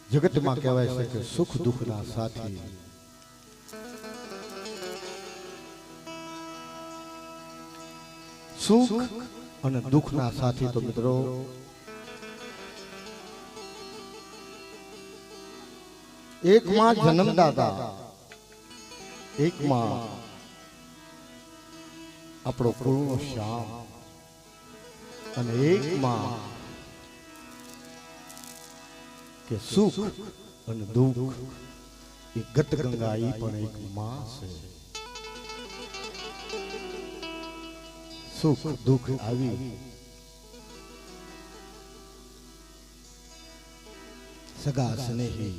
जगत में कहवाय छे के सुख दुख ना साथी। सुख और दुख ना साथी तो मित्रों एक मां जन्मदाता, एक मां अपनो कुळनो श्याम और एक मां के सुख और दुख ये गत गंगा ई पण एक मां से। सुख दुख आवी सगा स्नेही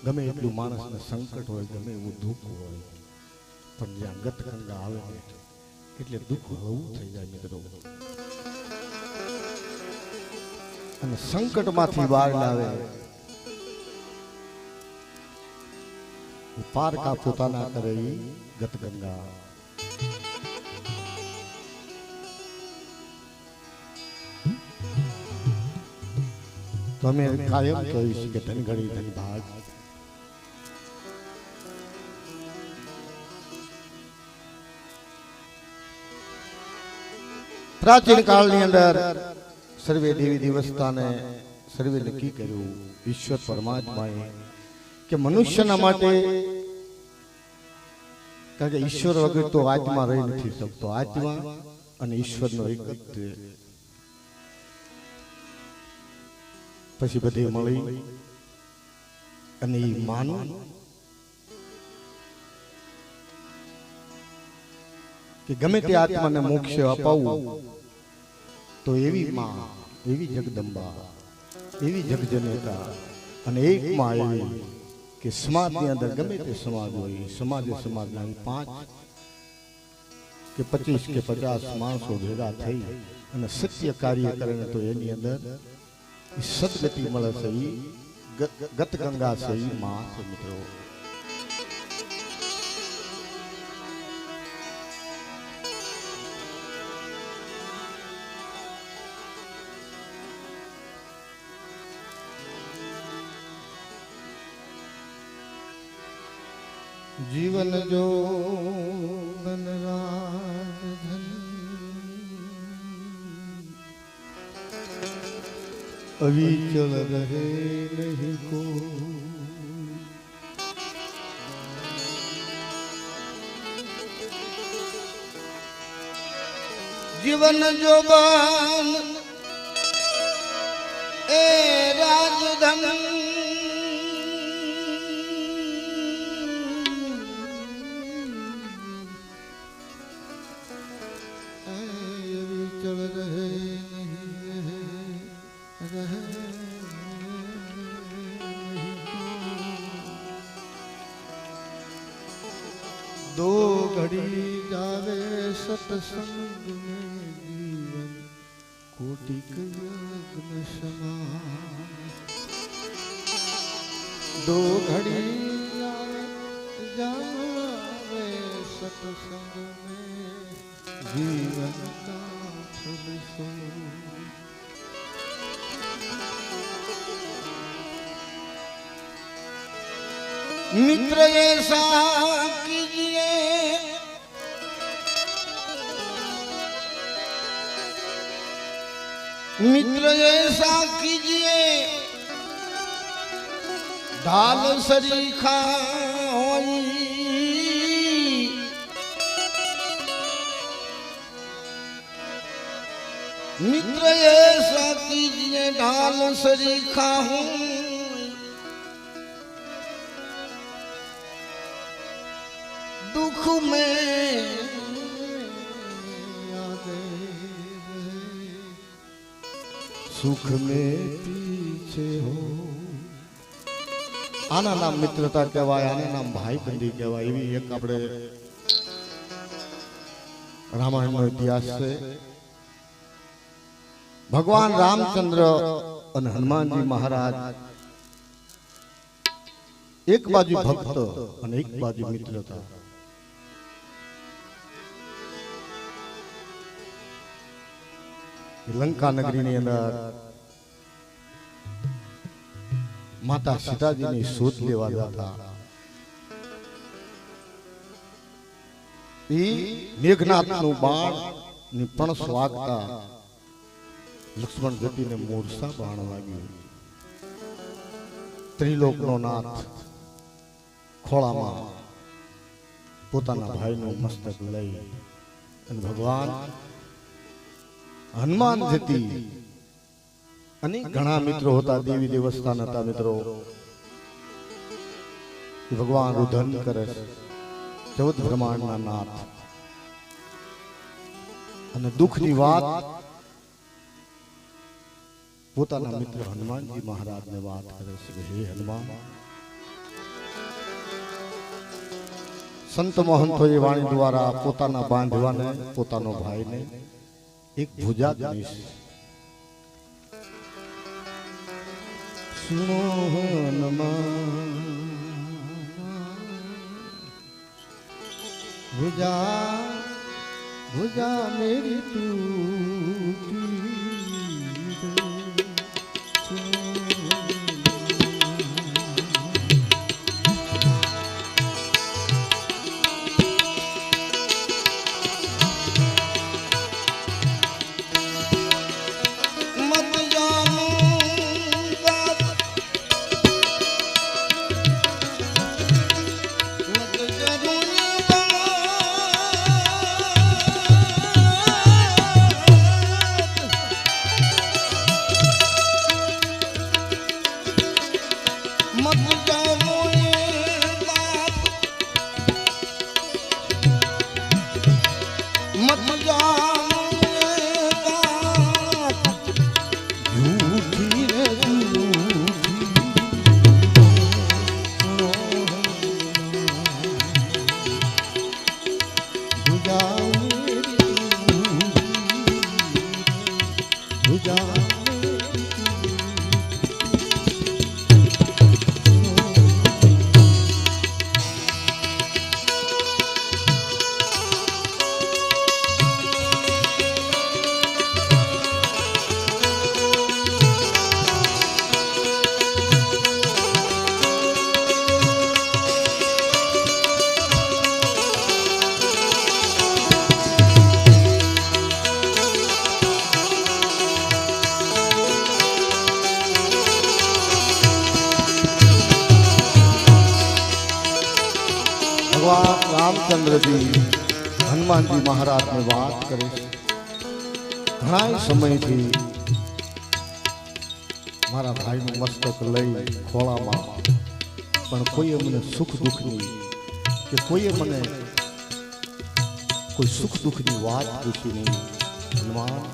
गमे एटलू मानस ने संकट होय गमे एवुं दुख होय पण ज्यां गत गंगा आवे એટલે दुख हळવું થઈ જાય મિત્રો। અને સંકટ માંથી બહાર લાવે પાર કા પોતાના કરે ગત ગંगा। तो અમે કાયમ કહીશ કે ધન ઘડી ધન ભાગ। प्राचीन काल ની અંદર सर्वे देवी देवस्था ने सर्वे नक्की कर्यु ईश्वर परमात्माए कि मनुष्यना माटे कारण के ईश्वर वगर तो आत्मा रही नहीं सकतो। आत्मा और ईश्वर नो एकत्व पछी बधे मळी अने ई मानो कि गमे ते आत्मा ने मोक्ष अपावू तो एवी मां एवी जगदंबा एवी जगजनता अने एक मां एवी कि समाज ने अंदर गमे ते समाज होय समाज ना 5 के 25 के 50 माणसों भेगा थई अने सत्य कार्य करने तो एनी अंदर सदगति मळे छे गत गंगा से मां से मित्रों। जीवन जो धनराज धन अविचल रहे नहीं को। जीवन जो बान ए राजधन दो घड़ी जावे सत्संग में जीवन कोटिक यज्ञ समान। दो घड़ी जावे सत्संग में जीवन का फल सो। मित्र ऐसा कीजिए मित्र ऐसा कीजिए ढाल सरीखा होई। मित्र ऐसा कीजिए ढाल सरीखा होई। दुख में आगे सुख में पीछे हो। आना नाम मित्रता कहवाय, आना नाम भाई बंदी कहवाय। एवी एक आपणे रामायण नो इतिहास से भगवान रामचंद्र और हनुमान जी महाराज एक बाजू भक्त और एक बाजू मित्रता। લંકા નગરીની અંદર માતા સીતાજીની શોધ લેવા જતા એ મેઘનાથનું બાણ ની પણ સ્વાગતા લક્ષ્મણ ગતિને મોરસા બાણ વાગ્યું. ત્રિલોકનો નાથ ખોળામાં પોતાના ભાઈનું મસ્તક લઈ અને ભગવાન હનુમાન જતી અને ઘણા મિત્રો હતા, દેવી દેવસ્થાન હતા મિત્રો. ભગવાન રુદન કરે, 14 બ્રહ્માંડના નાથ, અને દુઃખની વાત પોતાના મિત્ર હનુમાનજી મહારાજને વાત કરે છે. હે હનુમાન, સંત મહંતોએ વાણી દ્વારા પોતાના બાંધવાને, પોતાનો ભાઈને એક ભુજા દઈશ. સુનો હનુમાન, ભુજા ભુજા મેરી ટૂટી ભગવાન રામચંદ્રજી હનુમાનજી મહારાજને વાત કરે છે. ઘણા સમયથી મારા ભાઈનું મસ્તક લઈ ખોળામાં, પણ કોઈએ મને સુખ દુઃખની કે કોઈએ મને કોઈ સુખ દુઃખની વાત પૂછી નહીં. હનુમાન,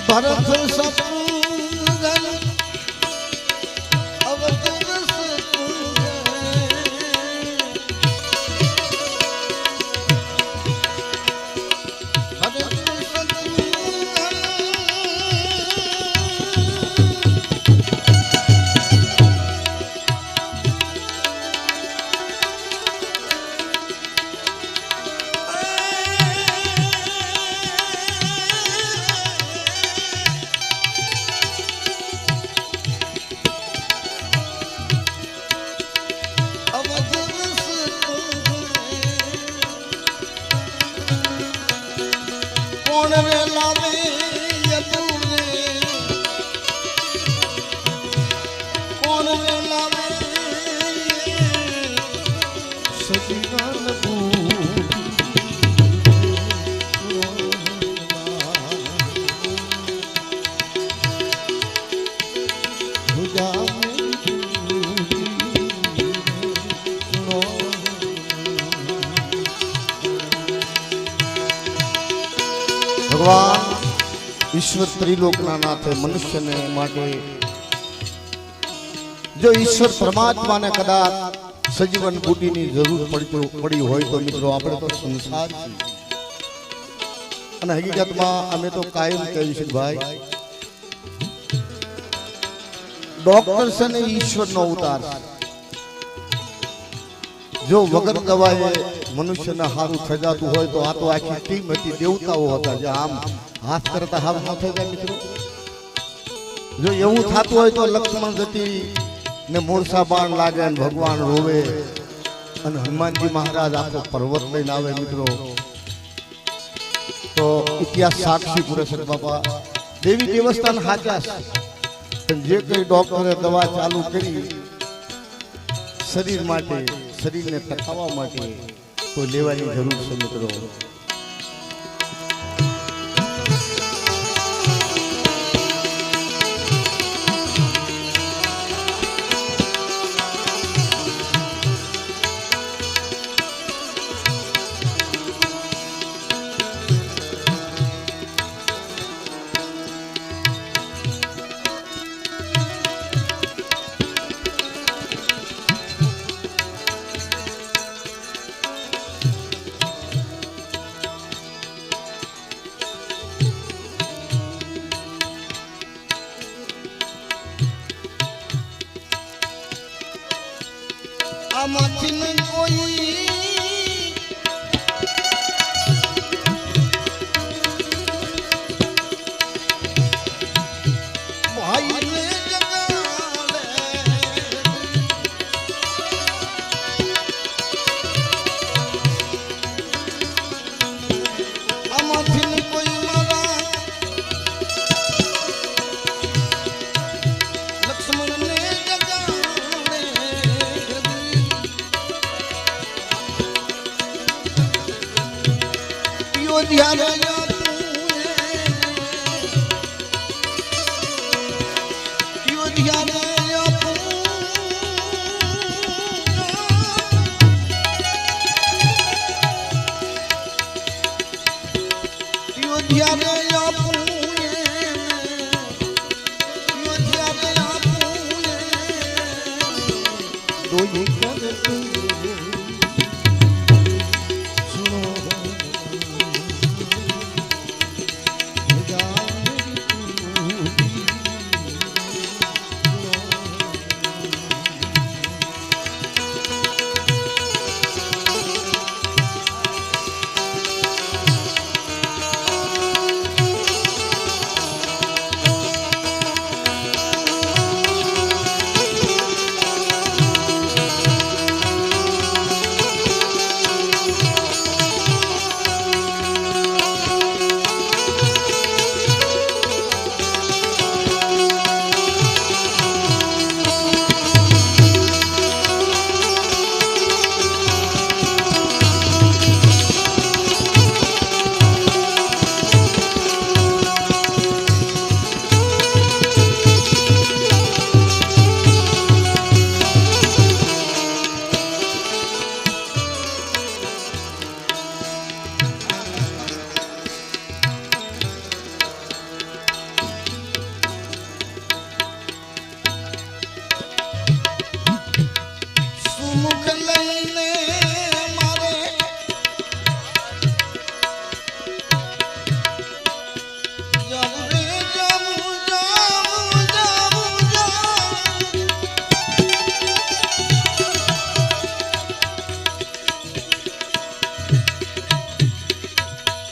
भरत सपुंजन अवतरस कौन रे लावे यदुने कौन रे लावे सजीवन भगवान ईश्वर त्रिलोकना नाथे मनुष्य ने माटे जो ईश्वर परमात्मा ने कदाच सजीवन बूटी ની જરૂર પડી હોય તો મિત્રો આપણે તો સંસાર છે અને હકીકતમાં અમે તો કાયમ કહી છે ભાઈ ડોક્ટર છે ને ઈશ્વરનો અવતાર જો વગર દવાએ મનુષ્યને હારું થઈ જતું હોય તો આ તો આખી ટીમ હતી દેવતાઓ હતા જે આમ હાથ કરતા હારું ન થઈ જાય મિત્રો જો એવું થતું હોય તો લક્ષ્મણ જતી ને મોરસા બાણ લાગે ને ભગવાન રોવે અને હનુમાનજી મહારાજ આખો પર્વત લઈને આવે મિત્રો તો ઇતિહાસ સાક્ષી પુરેશ બાપા દેવી દેવસ્થાન હાચા છે જે કઈ ડોક્ટરે દવા ચાલુ કરી શરીર માટે શરીરને ટકાવવા માટે તો લેવાની જરૂર છે મિત્રો आमाथी में कोई भाई ने जगा आमाथी में कोई मारा लक्ष्मण ने ध्यान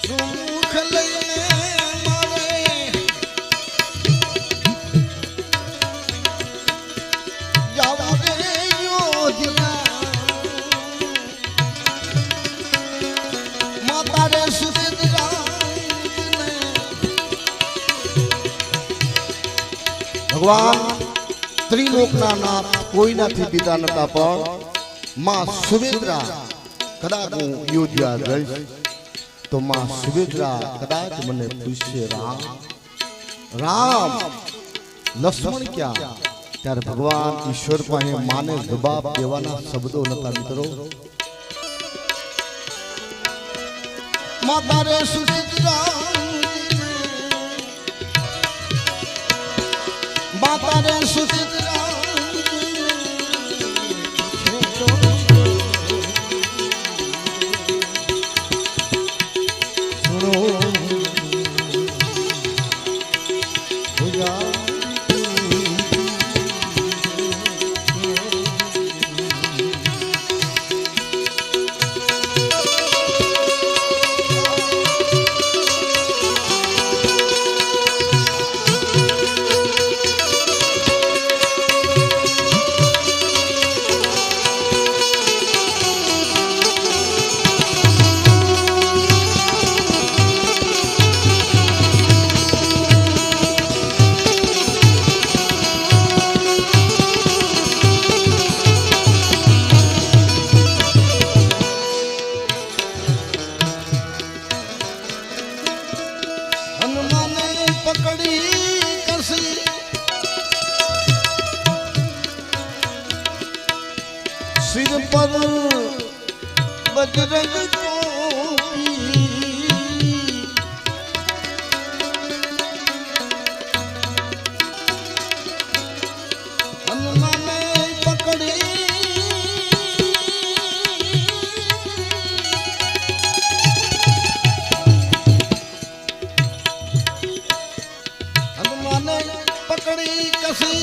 સુખ લઈને મારે જાવું રે યોધ્યા માતા રે સુચિત્રા ભગવાન ત્રિલોકના નાથ કોઈનાથી બીતા નતા પણ માં સુભદ્રા કદાચ હું યોધ્યા જઈશ તો માં સુભદ્રા કદાચ મને પૂછશે રામ રામ લક્ષ્મણ ક્યાં ત્યારે ભગવાન ઈશ્વર પાસે માને જવાબ દેવાના શબ્દો નતા મિત્રો માતા રે સુભદ્રા માતા રે સુભદ્રા सिर पर बजरंग हनुमान पकड़ी हनुमान पकड़ी कसी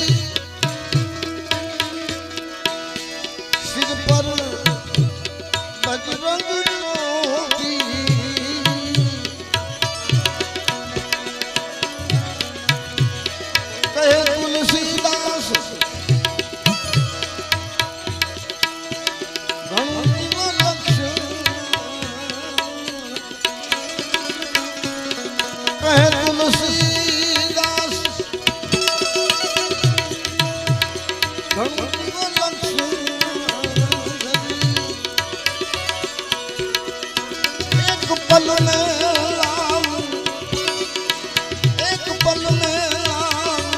सिर पर बजरंग टोपी कहे तुलसीदास कहे तुलसीदास पल में राम एक पल में राम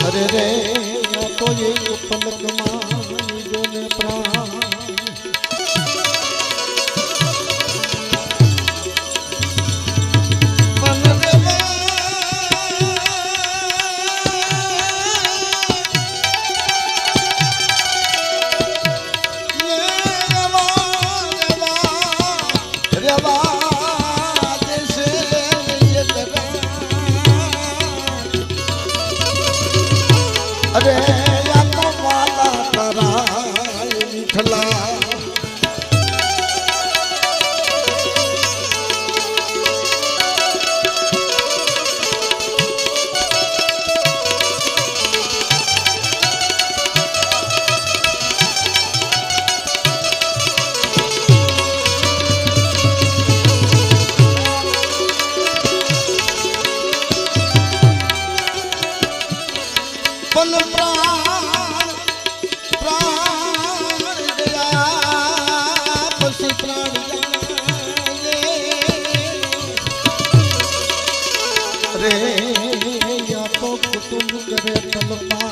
अरे रे मैं तो ये पलक माने प्राण मन पन प्राण प्राण गया पसी प्राण रे या तो कुटुंब करे तलपा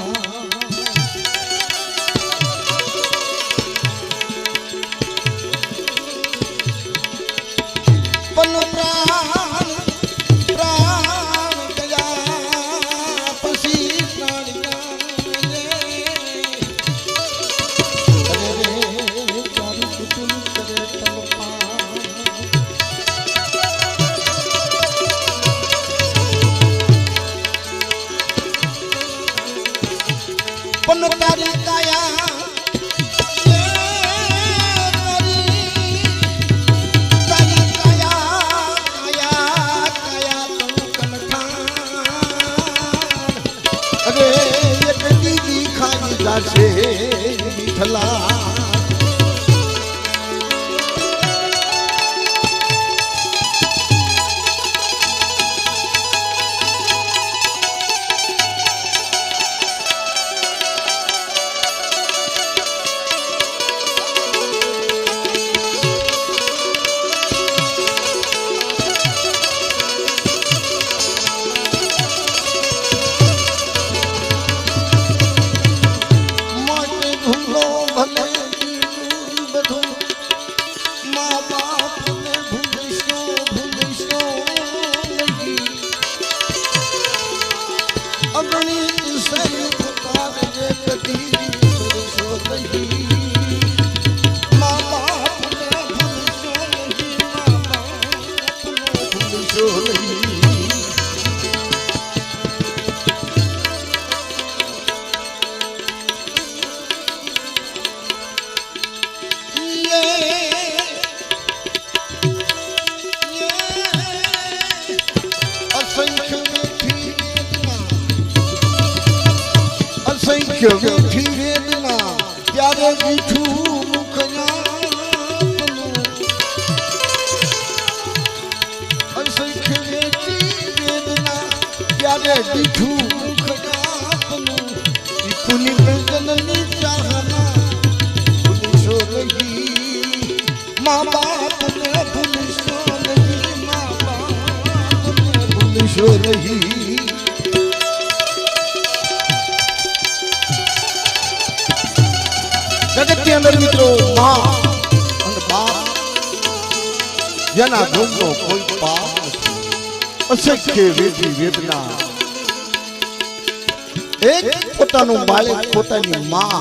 पन प्राण प्राण गया पसी प्राण पन तारी काया तारी काया काया काया कंकन ठान अरे एक दीदी खाई जासे मिठला असंख्य मीठी वेदना त्यारे मीठू मुखया असंख्य मीठी वेदना त्यारे मीठू मुखया इतनी जननी चाहना भूलिशो नहीं माँ बाप ने भूलिशो नहीं माँ बाप ने भूलिशो नहीं जगत के अंदर मित्रों मां और बाप जना गुणों कोई पाप नहीं असंख्य वेदी वेदना एक પોતાનું બાળક પોતાની માં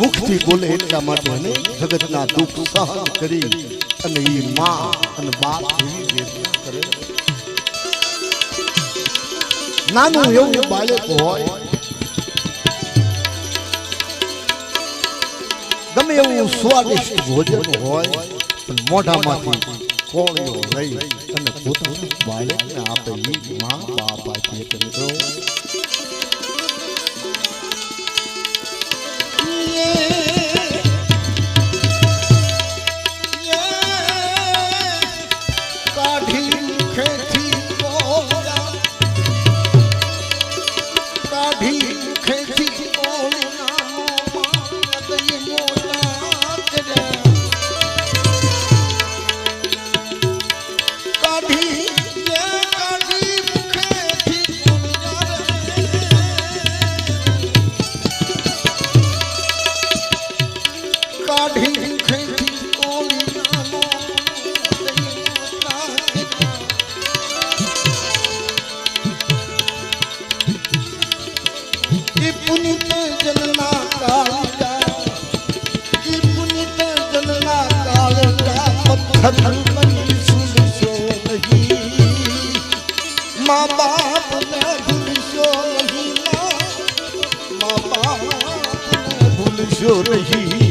મુખથી બોલે એટલા માટે ને જગતના દુઃખ સહન કરી અને ઈ માં અને બાપ એવી વેદના કરે નાનું એવું બાળક હોય ગમે એવું સ્વાદિષ્ટ ભોજન હોય પણ મોઢામાંથી કોળીઓ લઈ અને પોતાના બાળકને આપે એ માં બાપ આપે છે મિત્રો કાઢી ખેતી બોલા કાઢી ખેતી બોલા माँ बाप ने भूलिशो नहीं माँ बाप ने भूलिशो नहीं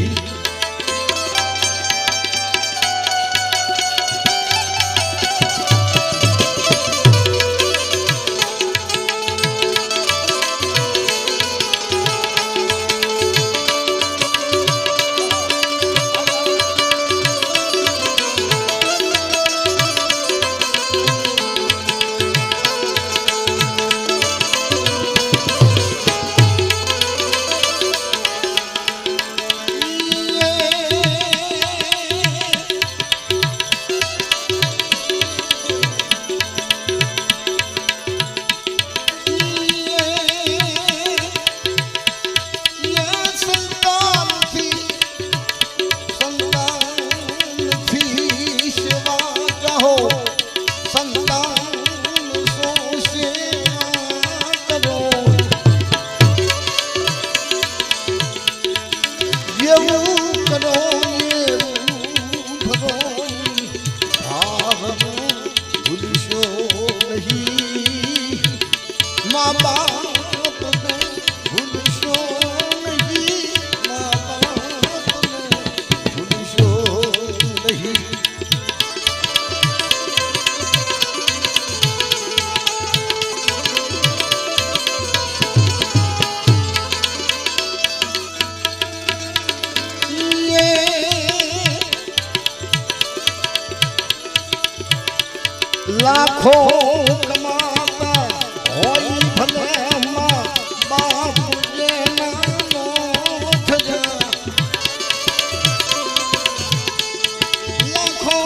माँ बाप ने भूलशो नहीं, माँ बाप ने भूलशो नहीं। लाखों कमाता होई भले माँ बाप जे नानो थजा। लाखों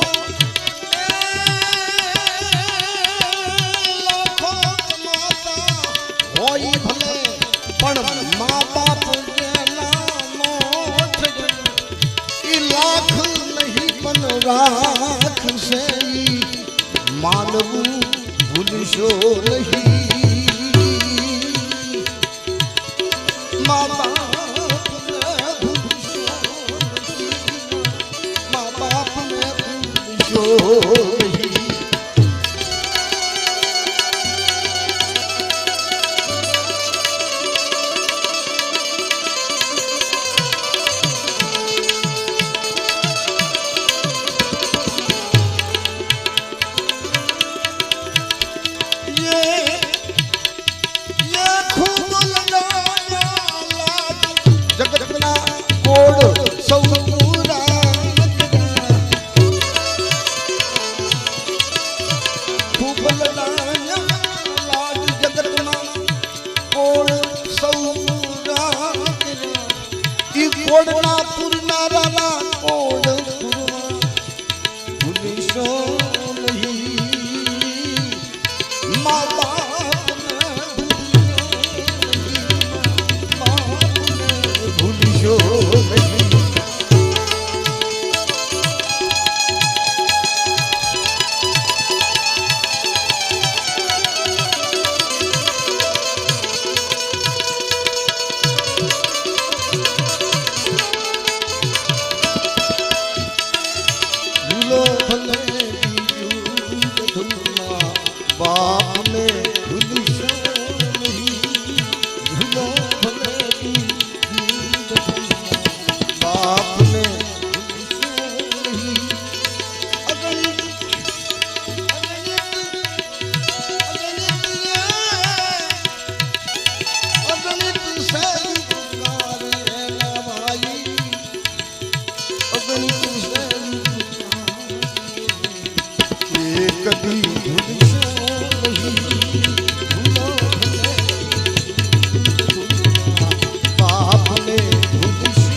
कमाता होई भले पण माँ बाप जे नानो थजा। ई लाख नहीं पण राख से मानवू भूलशो नहीं। माँ बाप ने भूलशो नहीं, माँ बाप ने भूलशो नहीं। जगतना कोड सौ पूरा खूब लड़ाया लाज जगतना कोड सौ पूरा। ई कोडना पूरना राना कोड पूरवा भूलशो नहीं। माँ बाप ने भूलशो नहीं। भूलो भले धुलना बाप ने भूलशो नहीं। भूलो भले बाप ने भूलशो नहीं। अगणित से पुकारे ना भाई, अगणित से पुकारे कभी भूलशो नहीं। भूलो बाप ने भूलशो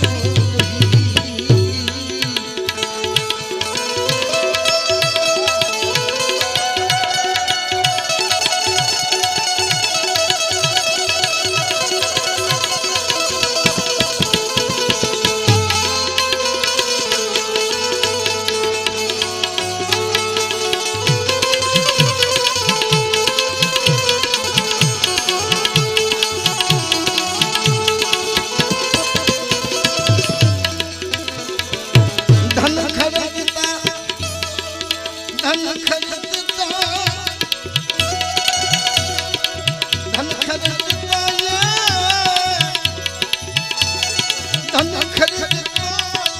धन खर्चता धन खर्चता धन खर्चता ये धन खर्चता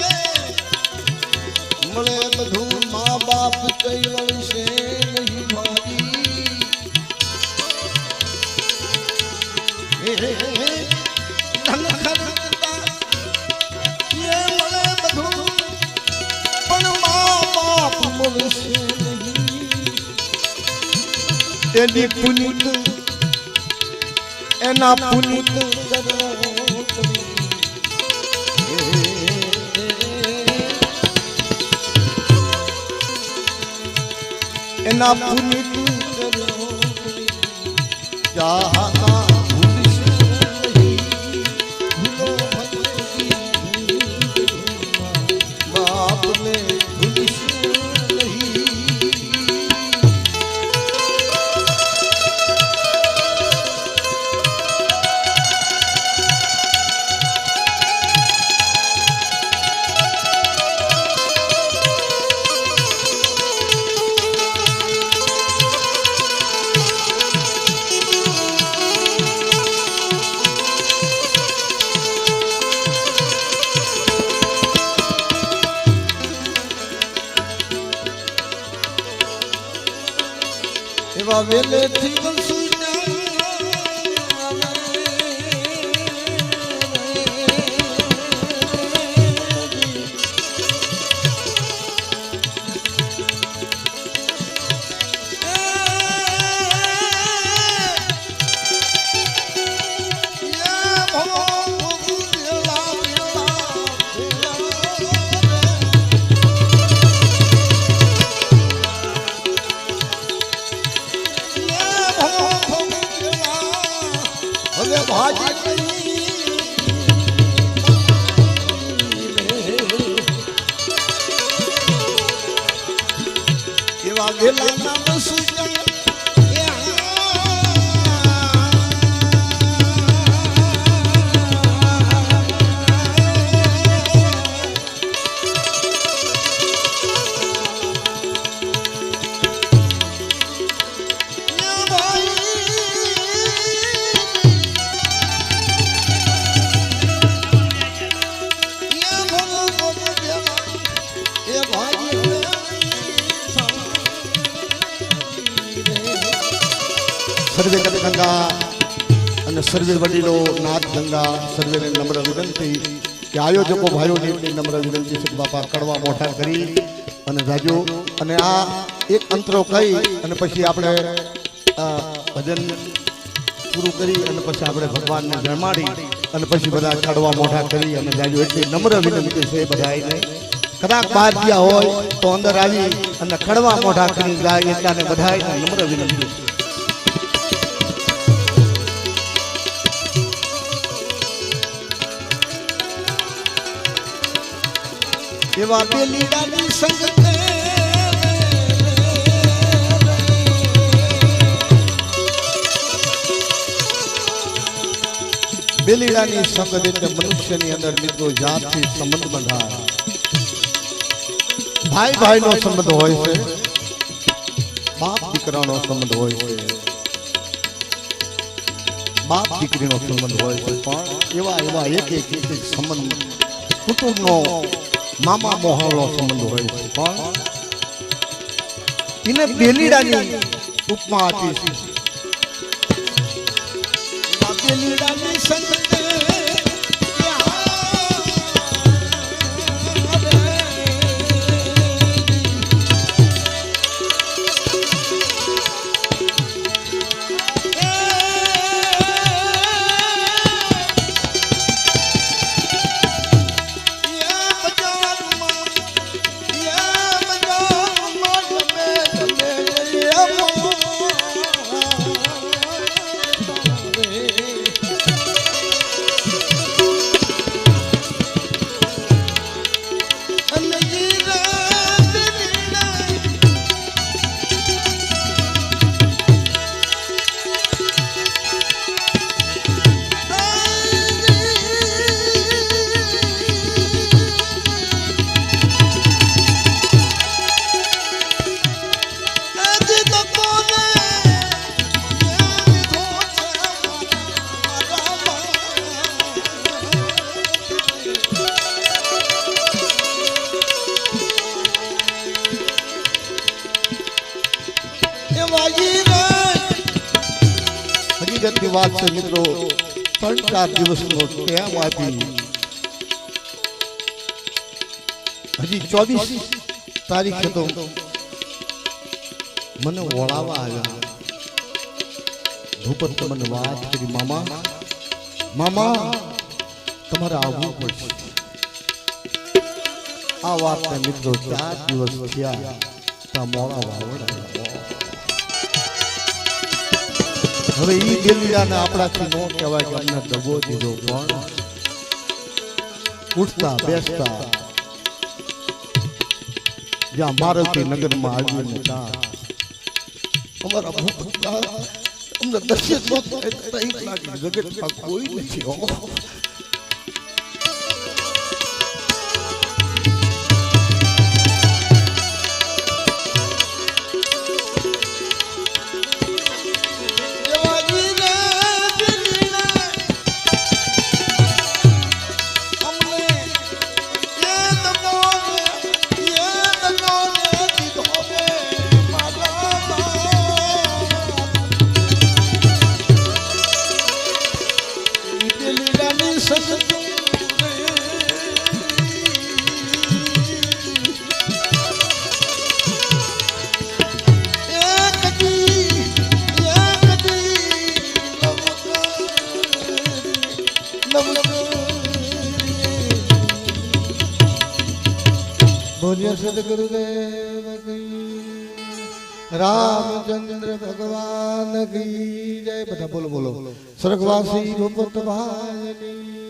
ये मले बधू माँ बाप कई वर्षे नहीं भागी। धन खर्चता ये मले बधू पण माँ बाप मुझसे नहीं। एनी पुनीत एना पुनीत करो तुम। एना पुनीत करो चाहता भूलशो नहीं। भूलो भले बाप ने भूलशो नहीं। વેલેથી વસુના સર્વે ગંગા અને સર્વે વડીલો નાથ ગંગા સર્વેને નમ્ર વિનંતી કે આયોજકો ભાઈઓની નમ્ર વિનંતી છે બાપા કડવા મોઢા કરી અને જાજો અને આ એક અંતરો કહી અને પછી આપણે ભજન પૂરું કરી અને પછી આપણે ભગવાનને જમાડી અને પછી બધા કડવા મોઢા કરી અને જાજો એટલી નમ્ર વિનંતી છે બધાને કદાચ બહાર ગયા હોય તો અંદર આવી અને કડવા મોઢા કરી જાય એટલાને બધાને નમ્ર વિનંતી છે. એવા બેલીડાની સંગતે બેલીડાની સંગત એટલે મનુષ્યની અંદર મિત્રો જાતથી સંબંધ બંધાય ભાઈ ભાઈનો સંબંધ હોય છે બાપ દીકરાનો સંબંધ હોય છે બાપ દીકરીનો સંબંધ હોય છે પણ એવા એવા એક એક સંબંધ કુટુંબનો મામા મોહણનો સંબંધ હોય છે પણ એને બેલીડાની ઉપમા આપી છે. બેલીડાની સંગતે હકીકતની વાત છે મિત્રો 3-4 દિવસનો ટાઈમ આપી હજી 24 તારીખે તો મને વળાવા આવ્યા ભૂપત મને વાત કરી મામા તમારે આવવું પડશે. આ વાતને મિત્રો 4 દિવસ થયા તા મોડા વાવડ હવે ઈ બેલીડાને આપણાથી નો કહેવાય કે અમને દબો દીધો પણ ઉઠતા બેસતા જ્યાં મારુતિ નગરમાં આવીને ત્યાં અમારા ભૂપતા અમને દર્શન નો થાય જગતમાં કોઈ નથી હો. बोलिए सदगुरुदेव की, रामचंद्र भगवान की जय। बता बोलो बोलो, स्वर्गवासी भूपत भाई।